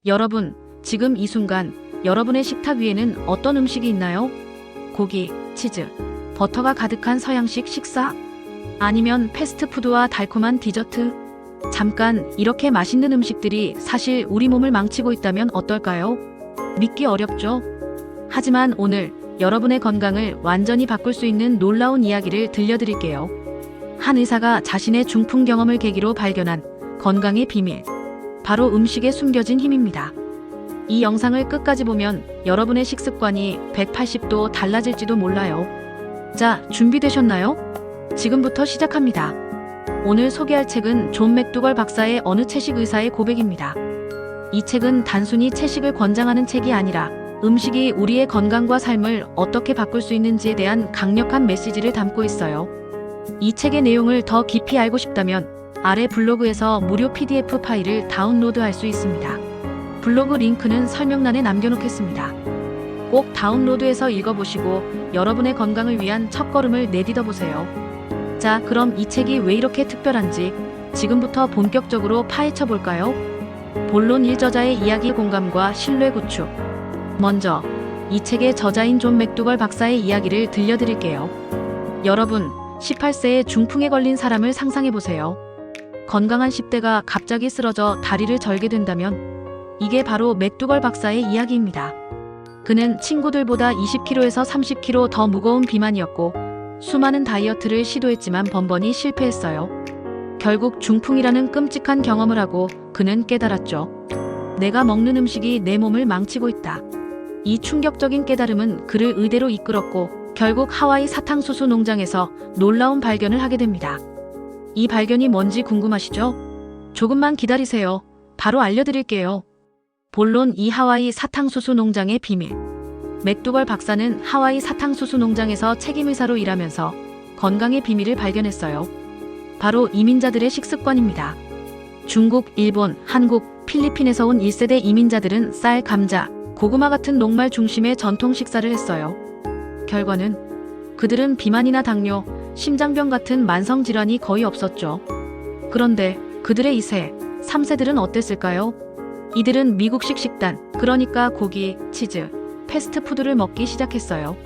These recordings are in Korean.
여러분, 지금 이 순간 여러분의 식탁 위에는 어떤 음식이 있나요? 고기, 치즈, 버터가 가득한 서양식 식사? 아니면 패스트푸드와 달콤한 디저트? 잠깐, 이렇게 맛있는 음식들이 사실 우리 몸을 망치고 있다면 어떨까요? 믿기 어렵죠? 하지만 오늘 여러분의 건강을 완전히 바꿀 수 있는 놀라운 이야기를 들려드릴게요. 한 의사가 자신의 중풍 경험을 계기로 발견한 건강의 비밀. 바로 음식에 숨겨진 힘입니다. 이 영상을 끝까지 보면 여러분의 식습관이 180도 달라질지도 몰라요. 자, 준비되셨나요? 지금부터 시작합니다. 오늘 소개할 책은 존 맥두걸 박사의 어느 채식 의사의 고백입니다. 이 책은 단순히 채식을 권장하는 책이 아니라 음식이 우리의 건강과 삶을 어떻게 바꿀 수 있는지에 대한 강력한 메시지를 담고 있어요. 이 책의 내용을 더 깊이 알고 싶다면 아래 블로그에서 무료 PDF 파일을 다운로드할 수 있습니다. 블로그 링크는 설명란에 남겨놓겠습니다. 꼭 다운로드해서 읽어보시고 여러분의 건강을 위한 첫걸음을 내딛어보세요. 자, 그럼 이 책이 왜 이렇게 특별한지 지금부터 본격적으로 파헤쳐볼까요? 본론 1저자의 이야기 공감과 신뢰 구축. 먼저 이 책의 저자인 존 맥두걸 박사의 이야기를 들려드릴게요. 여러분, 18세에 중풍에 걸린 사람을 상상해보세요. 건강한 10대가 갑자기 쓰러져 다리를 절게 된다면 이게 바로 맥두걸 박사의 이야기입니다. 그는 친구들보다 20kg에서 30kg 더 무거운 비만이었고 수많은 다이어트를 시도했지만 번번이 실패했어요. 결국 중풍이라는 끔찍한 경험을 하고 그는 깨달았죠. 내가 먹는 음식이 내 몸을 망치고 있다. 이 충격적인 깨달음은 그를 의대로 이끌었고 결국 하와이 사탕수수 농장에서 놀라운 발견을 하게 됩니다. 이 발견이 뭔지 궁금하시죠? 조금만 기다리세요. 바로 알려드릴게요. 본론 이 하와이 사탕수수 농장의 비밀. 맥두걸 박사는 하와이 사탕수수 농장에서 책임의사로 일하면서 건강의 비밀을 발견했어요. 바로 이민자들의 식습관입니다. 중국, 일본, 한국, 필리핀에서 온 1세대 이민자들은 쌀, 감자, 고구마 같은 녹말 중심의 전통 식사를 했어요. 결과는 그들은 비만이나 당뇨, 심장병 같은 만성질환이 거의 없었죠. 그런데 그들의 2세, 3세들은 어땠을까요? 이들은 미국식 식단, 그러니까 고기, 치즈, 패스트푸드를 먹기 시작했어요.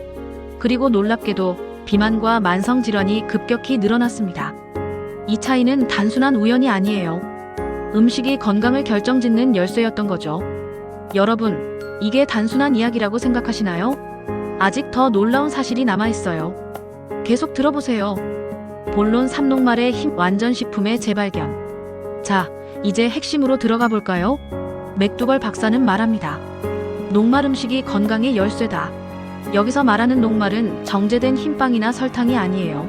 그리고 놀랍게도 비만과 만성질환이 급격히 늘어났습니다. 이 차이는 단순한 우연이 아니에요. 음식이 건강을 결정짓는 열쇠였던 거죠. 여러분, 이게 단순한 이야기라고 생각하시나요? 아직 더 놀라운 사실이 남아있어요. 계속 들어보세요. 본론 3녹말의 힘 완전식품의 재발견. 자, 이제 핵심으로 들어가 볼까요? 맥두걸 박사는 말합니다. 녹말 음식이 건강의 열쇠다. 여기서 말하는 녹말은 정제된 흰빵이나 설탕이 아니에요.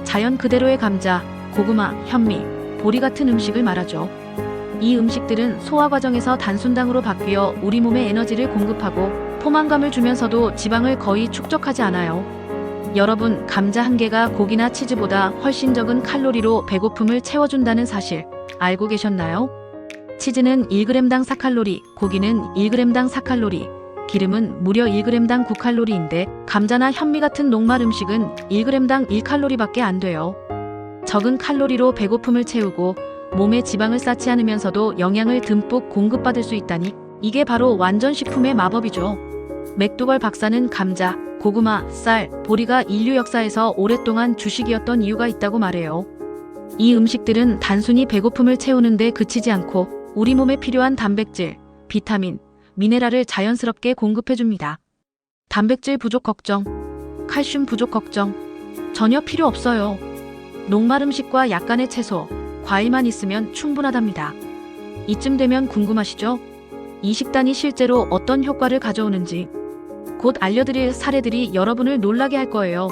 자연 그대로의 감자, 고구마, 현미, 보리 같은 음식을 말하죠. 이 음식들은 소화 과정에서 단순당으로 바뀌어 우리 몸에 에너지를 공급하고 포만감을 주면서도 지방을 거의 축적하지 않아요. 여러분, 감자 한 개가 고기나 치즈보다 훨씬 적은 칼로리로 배고픔을 채워준다는 사실 알고 계셨나요? 치즈는 1g당 4칼로리, 고기는 1g당 4칼로리, 기름은 무려 1g당 9칼로리인데 감자나 현미 같은 녹말 음식은 1g당 1칼로리밖에 안 돼요. 적은 칼로리로 배고픔을 채우고 몸에 지방을 쌓지 않으면서도 영양을 듬뿍 공급받을 수 있다니 이게 바로 완전식품의 마법이죠. 맥두걸 박사는 감자, 고구마, 쌀, 보리가 인류 역사에서 오랫동안 주식이었던 이유가 있다고 말해요. 이 음식들은 단순히 배고픔을 채우는데 그치지 않고 우리 몸에 필요한 단백질, 비타민, 미네랄을 자연스럽게 공급해줍니다. 단백질 부족 걱정, 칼슘 부족 걱정 전혀 필요 없어요. 녹말 음식과 약간의 채소, 과일만 있으면 충분하답니다. 이쯤 되면 궁금하시죠? 이 식단이 실제로 어떤 효과를 가져오는지 곧 알려드릴 사례들이 여러분을 놀라게 할 거예요.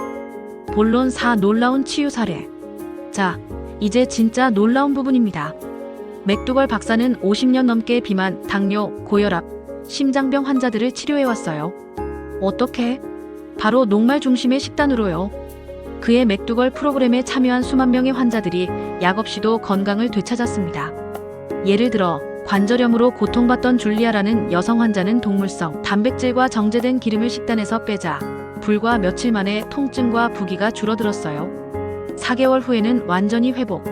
본론 4 놀라운 치유 사례. 자, 이제 진짜 놀라운 부분입니다. 맥두걸 박사는 50년 넘게 비만, 당뇨, 고혈압, 심장병 환자들을 치료해왔어요. 어떻게? 바로 녹말 중심의 식단으로요. 그의 맥두걸 프로그램에 참여한 수만 명의 환자들이 약 없이도 건강을 되찾았습니다. 예를 들어 관절염으로 고통받던 줄리아라는 여성 환자는 동물성 단백질과 정제된 기름을 식단에서 빼자 불과 며칠 만에 통증과 부기가 줄어들었어요. 4개월 후에는 완전히 회복.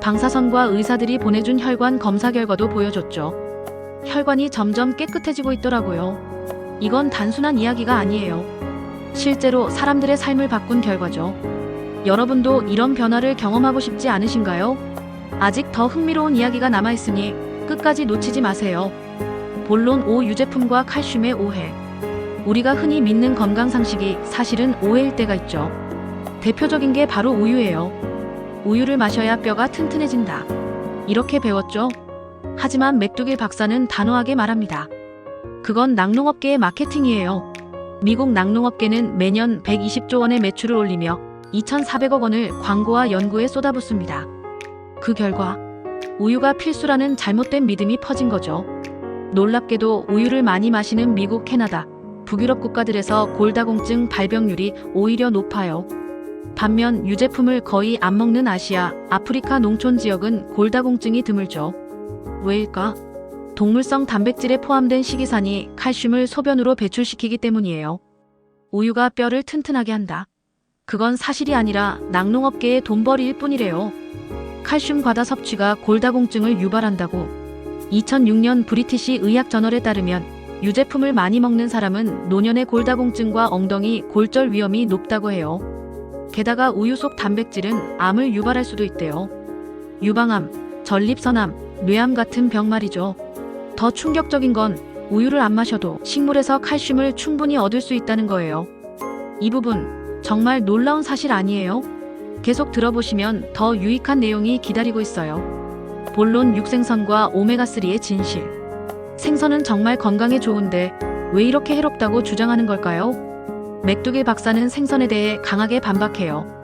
방사선과 의사들이 보내준 혈관 검사 결과도 보여줬죠. 혈관이 점점 깨끗해지고 있더라고요. 이건 단순한 이야기가 아니에요. 실제로 사람들의 삶을 바꾼 결과죠. 여러분도 이런 변화를 경험하고 싶지 않으신가요? 아직 더 흥미로운 이야기가 남아있으니 끝까지 놓치지 마세요. 본론 5 유제품과 칼슘의 오해. 우리가 흔히 믿는 건강 상식이 사실은 오해일 때가 있죠. 대표적인 게 바로 우유예요. 우유를 마셔야 뼈가 튼튼해진다. 이렇게 배웠죠? 하지만 맥두길 박사는 단호하게 말합니다. 그건 낙농업계의 마케팅이에요. 미국 낙농업계는 매년 120조 원의 매출을 올리며 2,400억 원을 광고와 연구에 쏟아붓습니다. 그 결과 우유가 필수라는 잘못된 믿음이 퍼진 거죠. 놀랍게도 우유를 많이 마시는 미국, 캐나다, 북유럽 국가들에서 골다공증 발병률이 오히려 높아요. 반면 유제품을 거의 안 먹는 아시아, 아프리카 농촌 지역은 골다공증이 드물죠. 왜일까? 동물성 단백질에 포함된 식이산이 칼슘을 소변으로 배출시키기 때문이에요. 우유가 뼈를 튼튼하게 한다. 그건 사실이 아니라 낙농업계의 돈벌이일 뿐이래요. 칼슘 과다 섭취가 골다공증을 유발한다고. 2006년 브리티시 의학 저널에 따르면 유제품을 많이 먹는 사람은 노년의 골다공증과 엉덩이 골절 위험이 높다고 해요. 게다가 우유 속 단백질은 암을 유발할 수도 있대요. 유방암, 전립선암, 뇌암 같은 병 말이죠. 더 충격적인 건 우유를 안 마셔도 식물에서 칼슘을 충분히 얻을 수 있다는 거예요. 이 부분 정말 놀라운 사실 아니에요? 계속 들어보시면 더 유익한 내용이 기다리고 있어요. 본론 육생선과 오메가3의 진실. 생선은 정말 건강에 좋은데 왜 이렇게 해롭다고 주장하는 걸까요? 맥두길 박사는 생선에 대해 강하게 반박해요.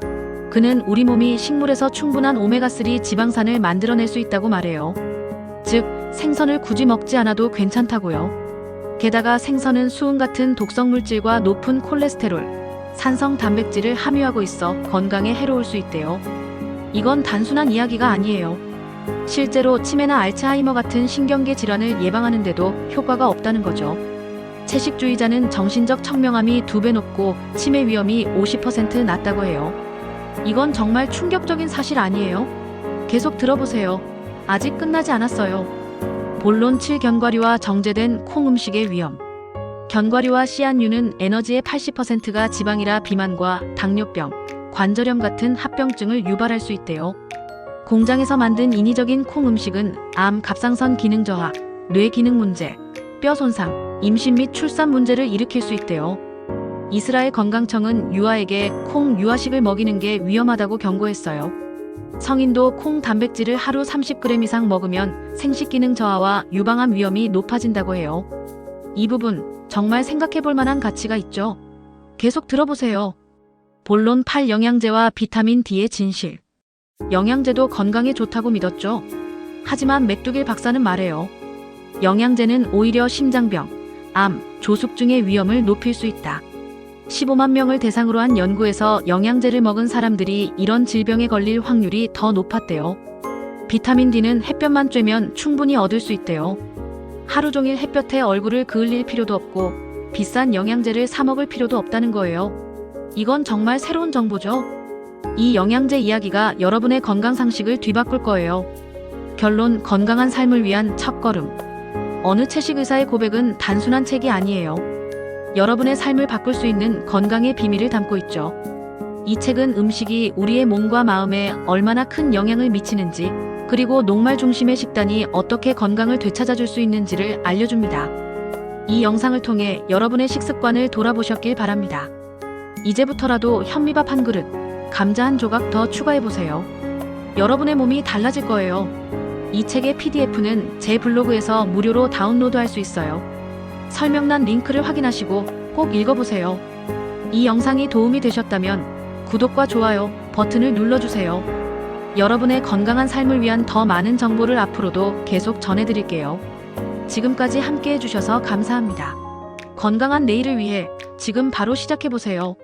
그는 우리 몸이 식물에서 충분한 오메가3 지방산을 만들어낼 수 있다고 말해요. 즉, 생선을 굳이 먹지 않아도 괜찮다고요. 게다가 생선은 수은 같은 독성 물질과 높은 콜레스테롤, 산성 단백질을 함유하고 있어 건강에 해로울 수 있대요. 이건 단순한 이야기가 아니에요. 실제로 치매나 알츠하이머 같은 신경계 질환을 예방하는데도 효과가 없다는 거죠. 채식주의자는 정신적 청명함이 2배 높고 치매 위험이 50% 낮다고 해요. 이건 정말 충격적인 사실 아니에요? 계속 들어보세요. 아직 끝나지 않았어요. 본론 7 견과류와 정제된 콩 음식의 위험. 견과류와 씨앗류는 에너지의 80%가 지방이라 비만과 당뇨병, 관절염 같은 합병증을 유발할 수 있대요. 공장에서 만든 인위적인 콩 음식은 암, 갑상선 기능 저하, 뇌 기능 문제, 뼈 손상, 임신 및 출산 문제를 일으킬 수 있대요. 이스라엘 건강청은 유아에게 콩 유아식을 먹이는 게 위험하다고 경고했어요. 성인도 콩 단백질을 하루 30g 이상 먹으면 생식 기능 저하와 유방암 위험이 높아진다고 해요. 이 부분 정말 생각해 볼 만한 가치가 있죠. 계속 들어보세요. 본론 8 영양제와 비타민 D의 진실. 영양제도 건강에 좋다고 믿었죠. 하지만 맥두길 박사는 말해요. 영양제는 오히려 심장병, 암, 조숙증의 위험을 높일 수 있다. 15만 명을 대상으로 한 연구에서 영양제를 먹은 사람들이 이런 질병에 걸릴 확률이 더 높았대요. 비타민 D는 햇볕만 쬐면 충분히 얻을 수 있대요. 하루 종일 햇볕에 얼굴을 그을릴 필요도 없고 비싼 영양제를 사 먹을 필요도 없다는 거예요. 이건 정말 새로운 정보죠. 이 영양제 이야기가 여러분의 건강 상식을 뒤바꿀 거예요. 결론, 건강한 삶을 위한 첫걸음. 어느 채식 의사의 고백은 단순한 책이 아니에요. 여러분의 삶을 바꿀 수 있는 건강의 비밀을 담고 있죠. 이 책은 음식이 우리의 몸과 마음에 얼마나 큰 영향을 미치는지, 그리고 녹말 중심의 식단이 어떻게 건강을 되찾아줄 수 있는지를 알려줍니다. 이 영상을 통해 여러분의 식습관을 돌아보셨길 바랍니다. 이제부터라도 현미밥 한 그릇, 감자 한 조각 더 추가해보세요. 여러분의 몸이 달라질 거예요. 이 책의 PDF는 제 블로그에서 무료로 다운로드할 수 있어요. 설명란 링크를 확인하시고 꼭 읽어보세요. 이 영상이 도움이 되셨다면 구독과 좋아요 버튼을 눌러주세요. 여러분의 건강한 삶을 위한 더 많은 정보를 앞으로도 계속 전해드릴게요. 지금까지 함께 해주셔서 감사합니다. 건강한 내일을 위해 지금 바로 시작해보세요.